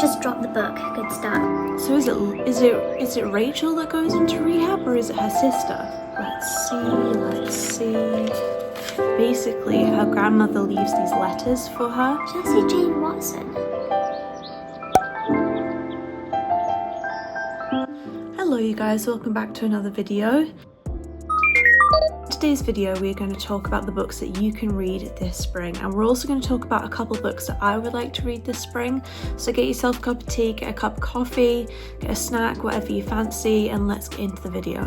just dropped the book. Good start. So is it Rachel that goes into rehab, or is it her sister? Let's see. Basically, her grandmother leaves these letters for her. Chelsea Jane Watson. Hello you guys, welcome back to another video. In today's video we're going to talk about the books that you can read this spring, and we're also going to talk about a couple of books that I would like to read this spring. So get yourself a cup of tea, get a cup of coffee, get a snack, whatever you fancy, and let's get into the video.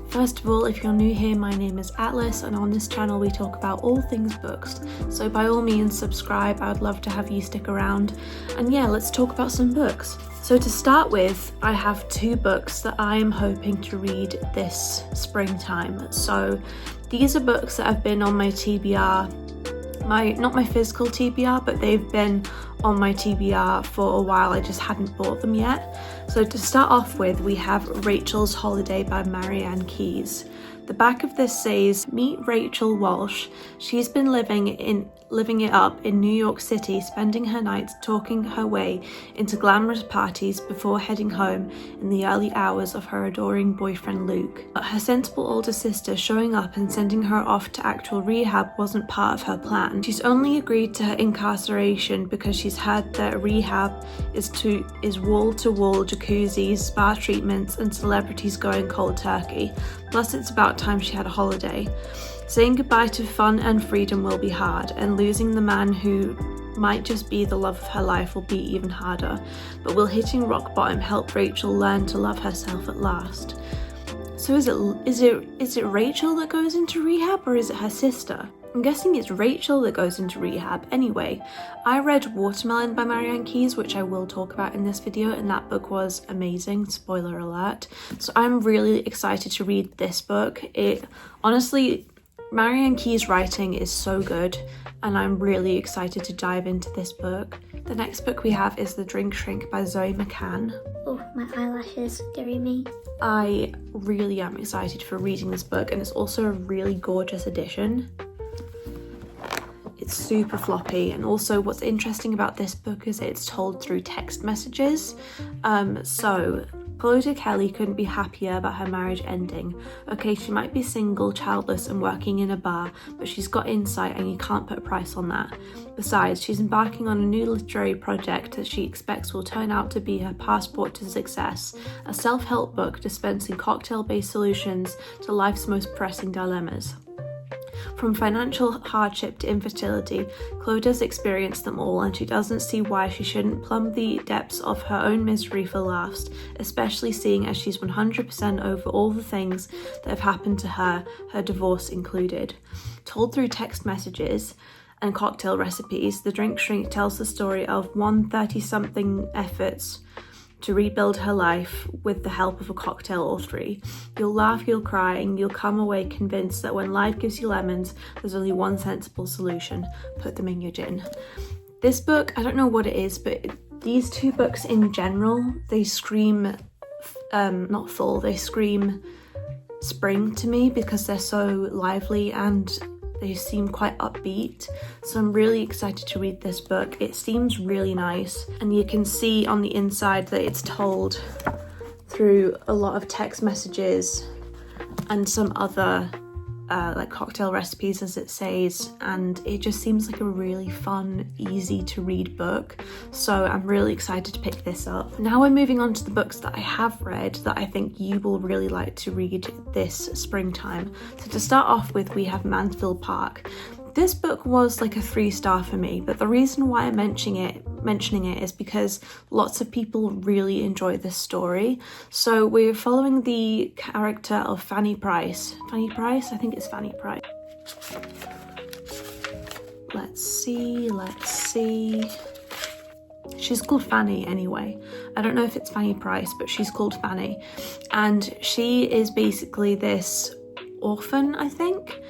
First of all, if you're new here, my name is Atlas, and on this channel we talk about all things books. So by all means subscribe, I would love to have you stick around. And yeah, let's talk about some books. So to start with, I have two books that I am hoping to read this springtime. So these are books that have been on my TBR, not my physical TBR, but they've been on my TBR for a while. I just hadn't bought them yet. So to start off with, we have Rachel's Holiday by Marianne Keyes. The back of this says, meet Rachel Walsh. She's been living it up in New York City, spending her nights talking her way into glamorous parties before heading home in the early hours of her adoring boyfriend Luke. But her sensible older sister showing up and sending her off to actual rehab wasn't part of her plan. She's only agreed to her incarceration because she's heard that rehab is wall-to-wall jacuzzis, spa treatments, and celebrities going cold turkey. Plus it's about time she had a holiday. Saying goodbye to fun and freedom will be hard, and losing the man who might just be the love of her life will be even harder. But will hitting rock bottom help Rachel learn to love herself at last? So is it Rachel that goes into rehab, or is it her sister? I'm guessing it's Rachel that goes into rehab. Anyway, I read Watermelon by Marianne Keyes, which I will talk about in this video, and that book was amazing, spoiler alert. So I'm really excited to read this book. Honestly, Marianne Keyes' writing is so good, and I'm really excited to dive into this book. The next book we have is The Drink Shrink by Zoe McCann. Oh, my eyelashes, dearie me. I really am excited for reading this book, and it's also a really gorgeous edition. It's super floppy, and also what's interesting about this book is it's told through text messages. So Claudia Kelly couldn't be happier about her marriage ending. Okay, she might be single, childless, and working in a bar, but she's got insight and you can't put a price on that. Besides, she's embarking on a new literary project that she expects will turn out to be her passport to success, a self-help book dispensing cocktail-based solutions to life's most pressing dilemmas. From financial hardship to infertility, Claudia's experienced them all, and she doesn't see why she shouldn't plumb the depths of her own misery for laughs, especially seeing as she's 100% over all the things that have happened to her divorce included. Told through text messages and cocktail recipes, The Drink Shrink tells the story of one 30-something efforts to rebuild her life with the help of a cocktail or three. You'll laugh, you'll cry, and you'll come away convinced that when life gives you lemons, there's only one sensible solution: put them in your gin. This book, I don't know what it is, but these two books in general, they scream, not fall, they scream spring to me because they're so lively and they seem quite upbeat. So I'm really excited to read this book. It seems really nice, and you can see on the inside that it's told through a lot of text messages and some other like cocktail recipes, as it says, and it just seems like a really fun, easy to read book. So I'm really excited to pick this up. Now we're moving on to the books that I have read that I think you will really like to read this springtime. So to start off with, we have Mansfield Park. This book was like a 3-star for me, but the reason why I'm mentioning it is because lots of people really enjoy this story. So we're following the character of Fanny Price. Fanny Price? I think it's Fanny Price. Let's see. She's called Fanny anyway. I don't know if it's Fanny Price, but she's called Fanny. And she is basically this orphan, I think.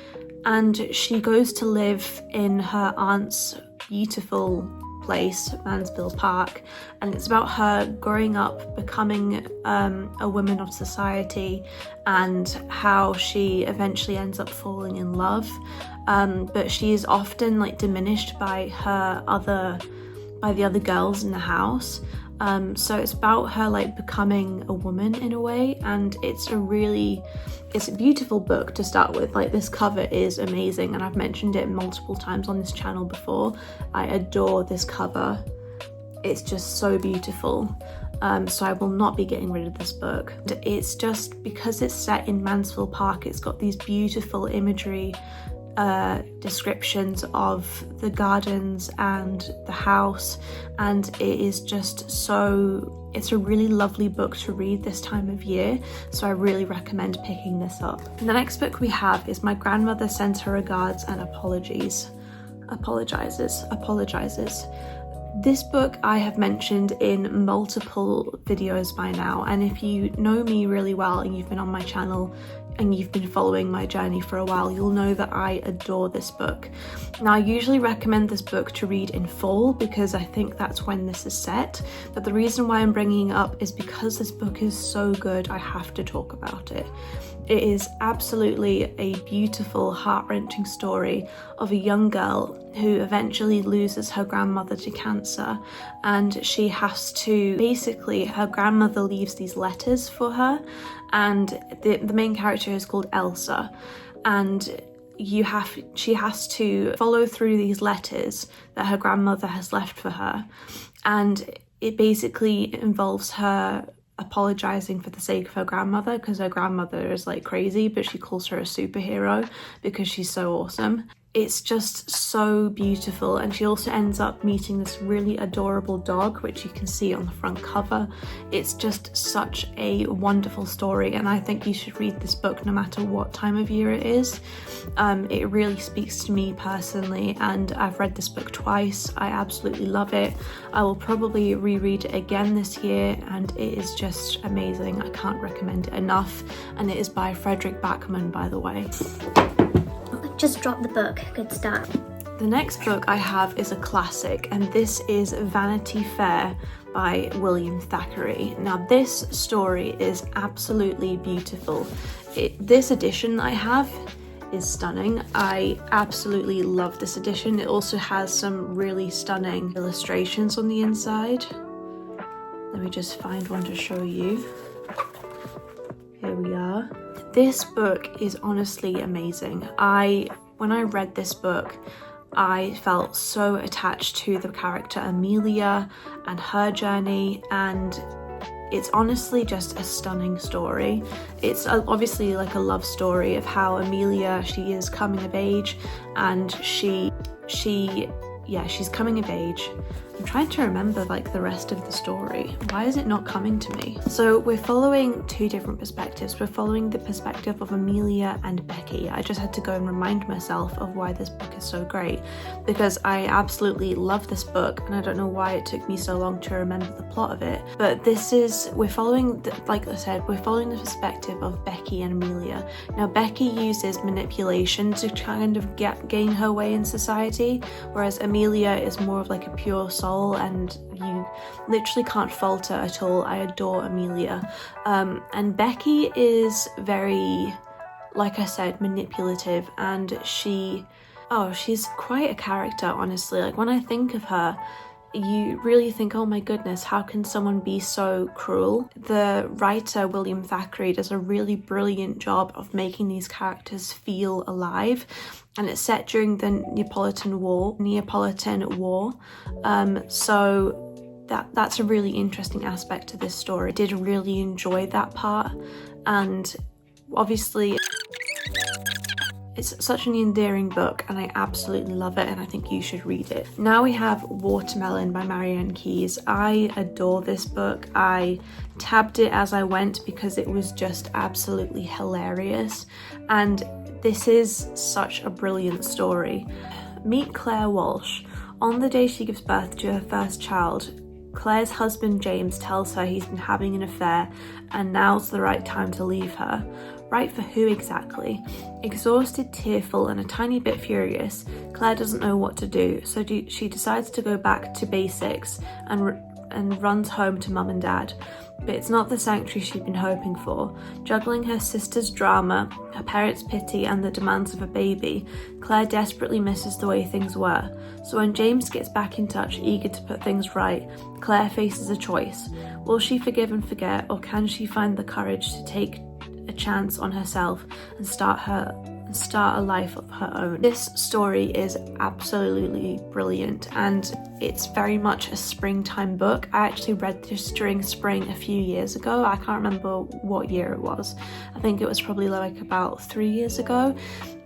And she goes to live in her aunt's beautiful place, Mansfield Park, and it's about her growing up, becoming a woman of society, and how she eventually ends up falling in love. But she is often like diminished by the other girls in the house. So it's about her like becoming a woman in a way, and it's a beautiful book to start with. Like, this cover is amazing, and I've mentioned it multiple times on this channel before. I adore this cover. It's just so beautiful. So I will not be getting rid of this book. It's just because it's set in Mansfield Park, it's got these beautiful imagery, descriptions of the gardens and the house, and it is just so, it's a really lovely book to read this time of year, so I really recommend picking this up. And the next book we have is My Grandmother Sends Her Regards and Apologizes. This book I have mentioned in multiple videos by now, and if you know me really well and you've been on my channel and you've been following my journey for a while, you'll know that I adore this book. Now, I usually recommend this book to read in fall because I think that's when this is set, but the reason why I'm bringing it up is because this book is so good, I have to talk about it. It is absolutely a beautiful, heart-wrenching story of a young girl who eventually loses her grandmother to cancer, and she has to, basically, her grandmother leaves these letters for her, and the main character is called Elsa, and she has to follow through these letters that her grandmother has left for her, and it basically involves her apologizing for the sake of her grandmother, because her grandmother is like crazy, but she calls her a superhero because she's so awesome. It's just so beautiful, and she also ends up meeting this really adorable dog, which you can see on the front cover. It's just such a wonderful story, and I think you should read this book no matter what time of year it is. It really speaks to me personally, and I've read this book twice. I absolutely love it. I will probably reread it again this year, and it is just amazing. I can't recommend it enough, and it is by Fredrik Backman, by the way. Just drop the book. Good start. The next book I have is a classic, and this is Vanity Fair by William Thackeray. Now, this story is absolutely beautiful. This edition I have is stunning. I absolutely love this edition. It also has some really stunning illustrations on the inside. Let me just find one to show you. Here we are. This book is honestly amazing. When I read this book, I felt so attached to the character Amelia and her journey, and it's honestly just a stunning story. It's obviously like a love story of how Amelia, she is coming of age, and she's coming of age. I'm trying to remember like the rest of the story. Why is it not coming to me? So we're following two different perspectives. We're following the perspective of Amelia and Becky. I just had to go and remind myself of why this book is so great, because I absolutely love this book, and I don't know why it took me so long to remember the plot of it. But we're following, like I said, we're following the perspective of Becky and Amelia. Now, Becky uses manipulation to kind of gain her way in society, whereas Amelia is more of like a pure soul, and you literally can't falter at all. I adore Amelia. And Becky is very, like I said, manipulative, and she's quite a character, honestly. Like, when I think of her, you really think, oh my goodness, how can someone be so cruel? The writer, William Thackeray, does a really brilliant job of making these characters feel alive, and it's set during the Neapolitan War. So that's a really interesting aspect to this story. I did really enjoy that part, and obviously it's such an endearing book, and I absolutely love it, and I think you should read it. Now we have Watermelon by Marianne Keyes. I adore this book. I tabbed it as I went because it was just absolutely hilarious, and this is such a brilliant story. Meet Claire Walsh. On the day she gives birth to her first child, Claire's husband James tells her he's been having an affair and now's the right time to leave her. Right for who exactly? Exhausted, tearful, and a tiny bit furious, Claire doesn't know what to do, so she decides to go back to basics and and runs home to mum and dad. But it's not the sanctuary she'd been hoping for. Juggling her sister's drama, her parents' pity, and the demands of a baby, Claire desperately misses the way things were. So when James gets back in touch, eager to put things right, Claire faces a choice. Will she forgive and forget, or can she find the courage to take a chance on herself and start a life of her own? This story is absolutely brilliant, and it's very much a springtime book. I actually read this during spring a few years ago. I can't remember what year it was. I think it was probably like about 3 years ago,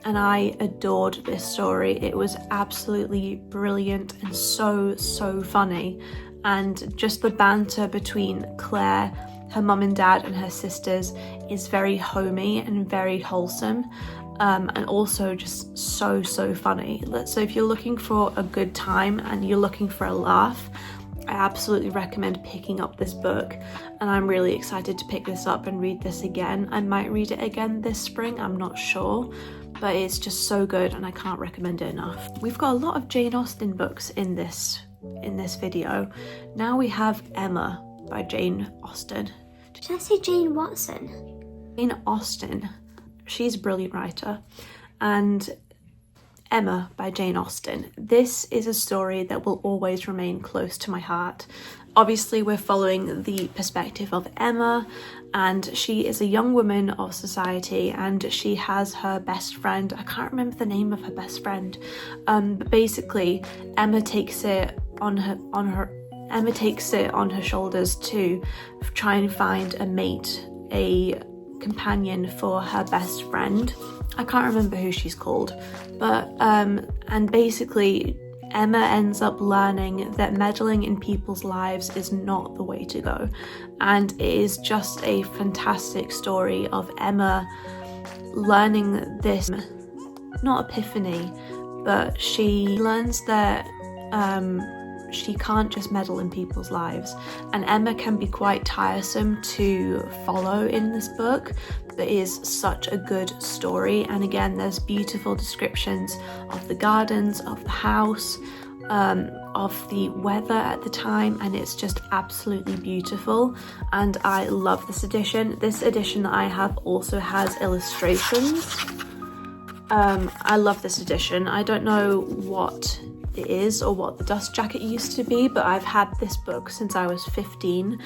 and I adored this story. It was absolutely brilliant and so funny, and just the banter between Claire, her mum and dad, and her sisters is very homey and very wholesome. And also just so funny. So if you're looking for a good time and you're looking for a laugh, I absolutely recommend picking up this book, and I'm really excited to pick this up and read this again. I might read it again this spring, I'm not sure, but it's just so good and I can't recommend it enough. We've got a lot of Jane Austen books in this video. Now we have Emma by Jane Austen. Did I say Jane Watson? Jane Austen. She's a brilliant writer. And Emma by Jane Austen. This is a story that will always remain close to my heart. Obviously, we're following the perspective of Emma, and she is a young woman of society, and she has her best friend. I can't remember the name of her best friend, but basically Emma takes it on her shoulders to try and find a mate, a companion for her best friend. I can't remember who she's called, but and basically Emma ends up learning that meddling in people's lives is not the way to go, and it is just a fantastic story of Emma learning this, not epiphany, but she learns that she can't just meddle in people's lives, and Emma can be quite tiresome to follow in this book, but it is such a good story. And again, there's beautiful descriptions of the gardens, of the house, of the weather at the time, and it's just absolutely beautiful, and I love this edition. This edition that I have also has illustrations. I love this edition. I don't know what it is or what the dust jacket used to be, but I've had this book since I was 15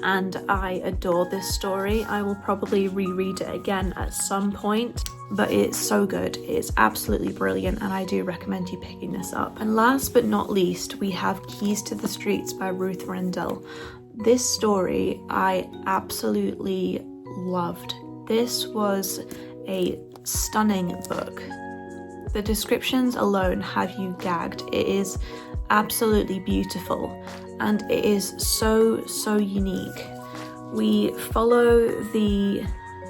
and I adore this story. I will probably reread it again at some point, but it's so good. It's absolutely brilliant, and I do recommend you picking this up. And last but not least, we have Keys to the Streets by Ruth Rendell. This story I absolutely loved. This was a stunning book. The descriptions alone have you gagged. It is absolutely beautiful, and it is so unique. We follow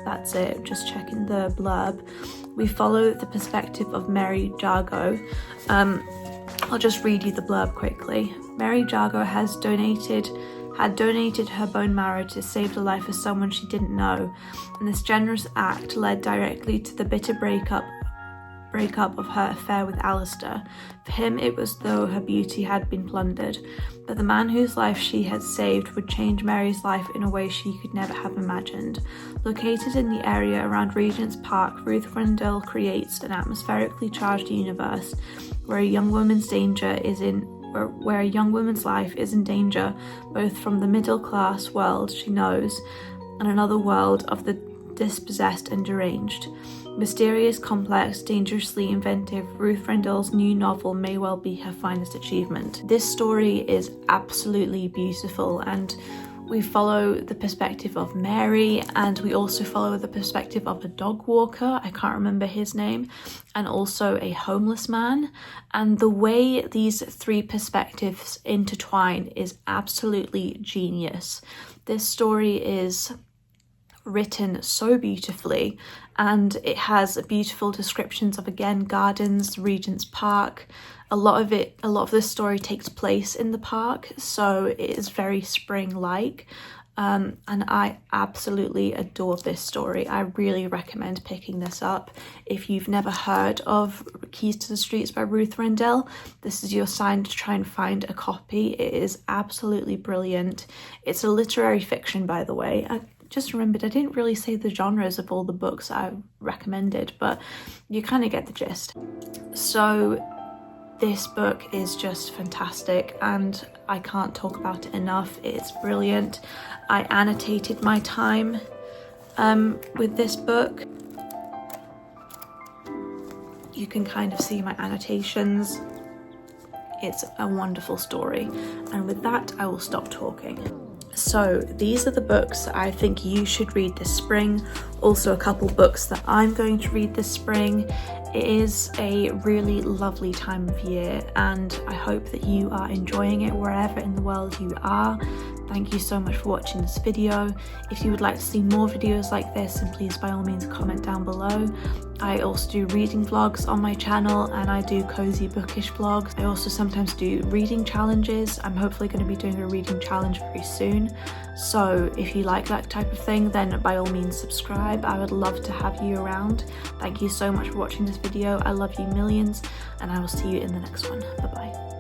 that's it, just checking the blurb. We follow the perspective of Mary Jago. I'll just read you the blurb quickly. Mary Jago had donated her bone marrow to save the life of someone she didn't know, and this generous act led directly to the bitter breakup of her affair with Alistair. For him, it was though her beauty had been plundered, but the man whose life she had saved would change Mary's life in a way she could never have imagined. Located in the area around Regent's Park, Ruth Rendell creates an atmospherically charged universe where a young woman's life is in danger, both from the middle-class world she knows and another world of the dispossessed and deranged. Mysterious, complex, dangerously inventive, Ruth Rendell's new novel may well be her finest achievement. This story is absolutely beautiful, and we follow the perspective of Mary, and we also follow the perspective of a dog walker, I can't remember his name, and also a homeless man. And the way these three perspectives intertwine is absolutely genius. This story is written so beautifully, and it has beautiful descriptions of, again, gardens, Regent's Park. A lot of this story takes place in the park, so it is very spring-like. and I absolutely adore this story. I really recommend picking this up. If you've never heard of Keys to the Streets by Ruth Rendell, this is your sign to try and find a copy. It is absolutely brilliant. It's a literary fiction, by the way. I just remembered I didn't really say the genres of all the books I recommended, but you kind of get the gist. So this book is just fantastic and I can't talk about it enough. It's brilliant. I annotated my time with this book. You can kind of see my annotations. It's a wonderful story. And with that, I will stop talking. So these are the books that I think you should read this spring. Also a couple books that I'm going to read this spring. It is a really lovely time of year and I hope that you are enjoying it wherever in the world you are. Thank you so much for watching this video. If you would like to see more videos like this, then please by all means comment down below. I also do reading vlogs on my channel and I do cozy bookish vlogs. I also sometimes do reading challenges. I'm hopefully going to be doing a reading challenge very soon. So if you like that type of thing, then by all means subscribe. I would love to have you around. Thank you so much for watching this video. I love you millions and I will see you in the next one. Bye bye.